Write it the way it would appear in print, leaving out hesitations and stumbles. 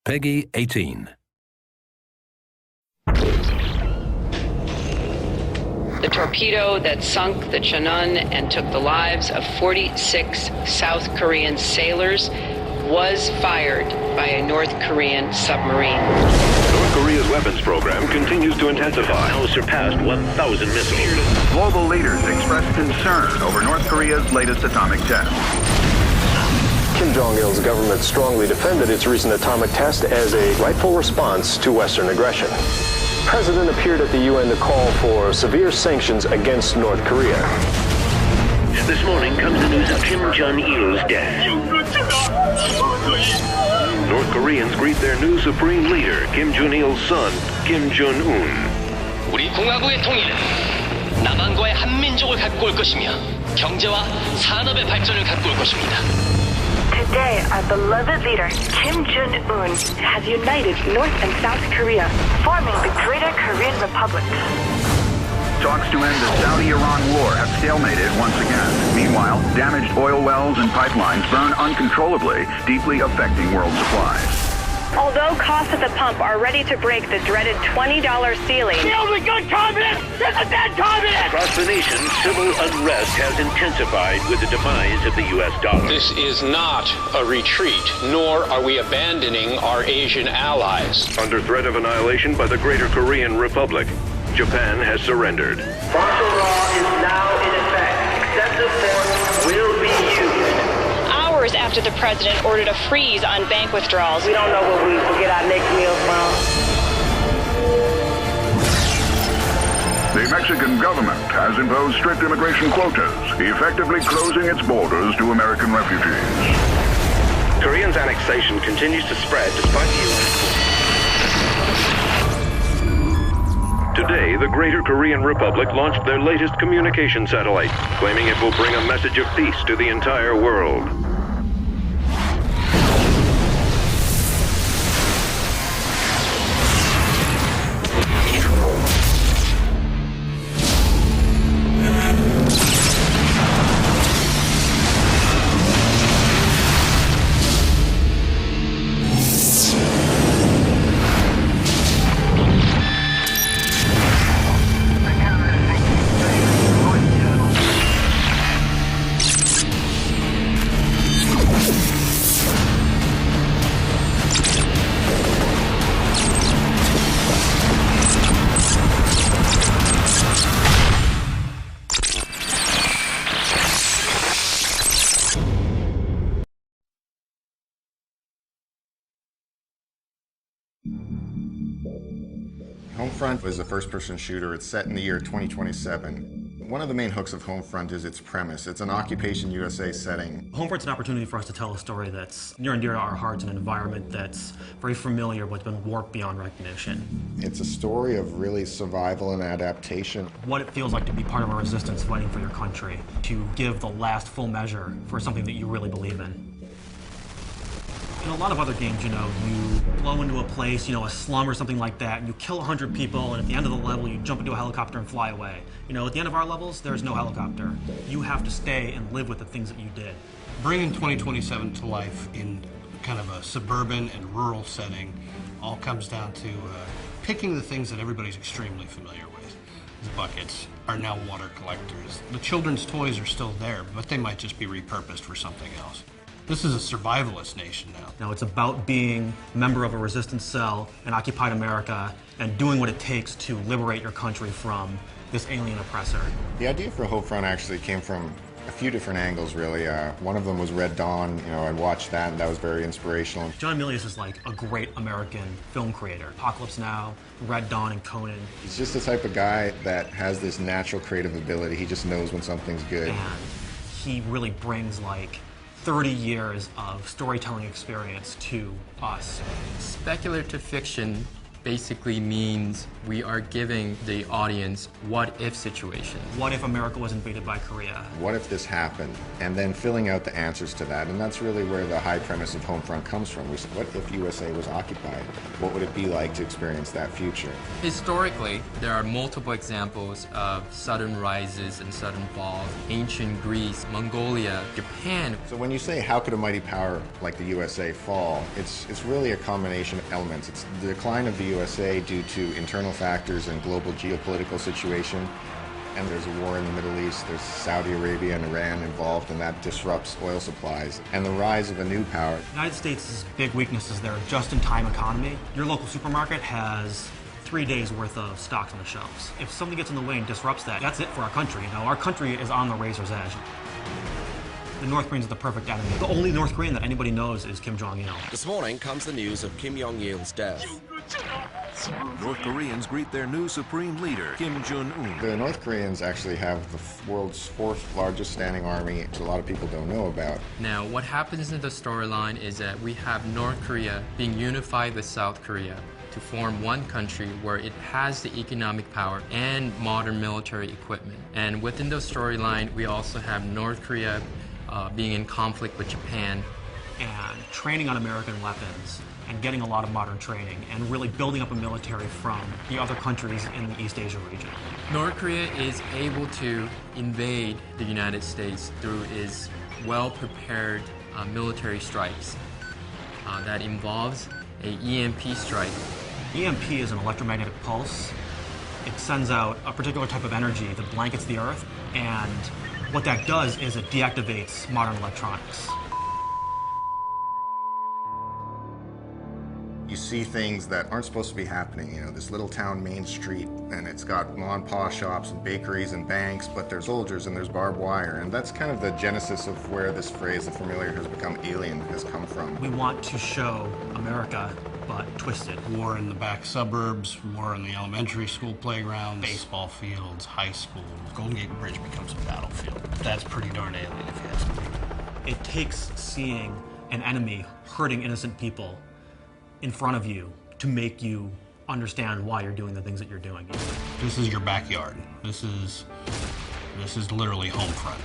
Peggy 18. The torpedo that sunk the Cheonan and took the lives of 46 South Korean sailors was fired by a North Korean submarine. North Korea's weapons program continues to intensify. Now surpassed 1,000 missiles. Global leaders expressed concern over North Korea's latest atomic test. Kim Jong-il's government strongly defended its recent atomic test as a rightful response to Western aggression. The president appeared at the UN to call for severe sanctions against North Korea. This morning comes the news of Kim Jong-il's death. North Koreans greet their new supreme leader, Kim Jong-il's son, Kim Jong-un. 우리 공화국의 통일은 남한과의 한민족을 갖고 올 것이며 경제와 산업의 발전을 갖고 올 것입니다. Today, our beloved leader, Kim Jong-un, has united North and South Korea, forming the Greater Korean Republic. Talks to end the Saudi-Iran war have stalemated once again. Meanwhile, damaged oil wells and pipelines burn uncontrollably, deeply affecting world supplies. Although costs at the pump are ready to break the dreaded $20 ceiling, The only good communist is a dead communist! Across the nation, civil unrest has intensified with the demise of the U.S. dollar. This is not a retreat, nor are we abandoning our Asian allies. Under threat of annihilation by the Greater Korean Republic, Japan has surrendered. Martial law is now in effect. Excessive force will be used. hours after the president ordered a freeze on bank withdrawals. We don't know where we will get our next meal from. The Mexican government has imposed strict immigration quotas, effectively closing its borders to American refugees. Koreans' annexation continues to spread despite the U.S. Today, the Greater Korean Republic launched their latest communication satellite, claiming it will bring a message of peace to the entire world. Homefront is a first-person shooter. It's set in the year 2027. One of the main hooks of Homefront is its premise. It's an Occupation USA setting. Homefront's an opportunity for us to tell a story that's near and dear to our hearts in an environment that's very familiar but been warped beyond recognition. It's a story of really survival and adaptation. What it feels like to be part of a resistance fighting for your country, to give the last full measure for something that you really believe in. In a lot of other games, you blow into a place, a slum or something like that, and you kill 100 people, and at the end of the level, you jump into a helicopter and fly away. At the end of our levels, there's no helicopter. You have to stay and live with the things that you did. Bringing 2027 to life in kind of a suburban and rural setting all comes down to picking the things that everybody's extremely familiar with. The buckets are now water collectors. The children's toys are still there, but they might just be repurposed for something else. This is a survivalist nation now. Now it's about being a member of a resistance cell in occupied America and doing what it takes to liberate your country from this alien oppressor. The idea for Homefront actually came from a few different angles, really. One of them was Red Dawn. I watched that, and that was very inspirational. John Milius is like a great American film creator. Apocalypse Now, Red Dawn, and Conan. He's just the type of guy that has this natural creative ability. He just knows when something's good. And he really brings 30 years of storytelling experience to us. Speculative fiction basically means we are giving the audience what-if situations. What if America was invaded by Korea? What if this happened? And then filling out the answers to that. And that's really where the high premise of Homefront comes from. We said, what if USA was occupied? What would it be like to experience that future? Historically, there are multiple examples of sudden rises and sudden falls. Ancient Greece, Mongolia, Japan. So when you say, how could a mighty power like the USA fall, it's really a combination of elements. It's the decline of the USA due to internal factors and global geopolitical situation. And there's a war in the Middle East, there's Saudi Arabia and Iran involved, and that disrupts oil supplies. And the rise of a new power. The United States' big weakness is their just-in-time economy. Your local supermarket has 3 days worth of stocks on the shelves. If something gets in the way and disrupts that, that's it for our country. You know, our country is on the razor's edge. The North Koreans are the perfect enemy. The only North Korean that anybody knows is Kim Jong-il. This morning comes the news of Kim Jong-il's death. North Koreans greet their new supreme leader, Kim Jong-un. The North Koreans actually have the world's 4th largest standing army, which a lot of people don't know about. Now, what happens in the storyline is that we have North Korea being unified with South Korea to form one country where it has the economic power and modern military equipment. And within the storyline, we also have North Korea being in conflict with Japan. And training on American weapons and getting a lot of modern training and really building up a military from the other countries in the East Asia region. North Korea is able to invade the United States through its well-prepared military strikes. That involves an EMP strike. EMP is an electromagnetic pulse. It sends out a particular type of energy that blankets the Earth, and what that does is it deactivates modern electronics. You see things that aren't supposed to be happening. You know, this little town Main Street, and it's got mom and pa shops and bakeries and banks, but there's soldiers and there's barbed wire. And that's kind of the genesis of where this phrase, the familiar has become alien, has come from. We want to show America, but twisted. War in the back suburbs, war in the elementary school playgrounds, baseball fields, high schools. Golden Gate Bridge becomes a battlefield. That's pretty darn alien if you ask me. It takes seeing an enemy hurting innocent people in front of you to make you understand why you're doing the things that you're doing. This is your backyard. This is literally Homefront.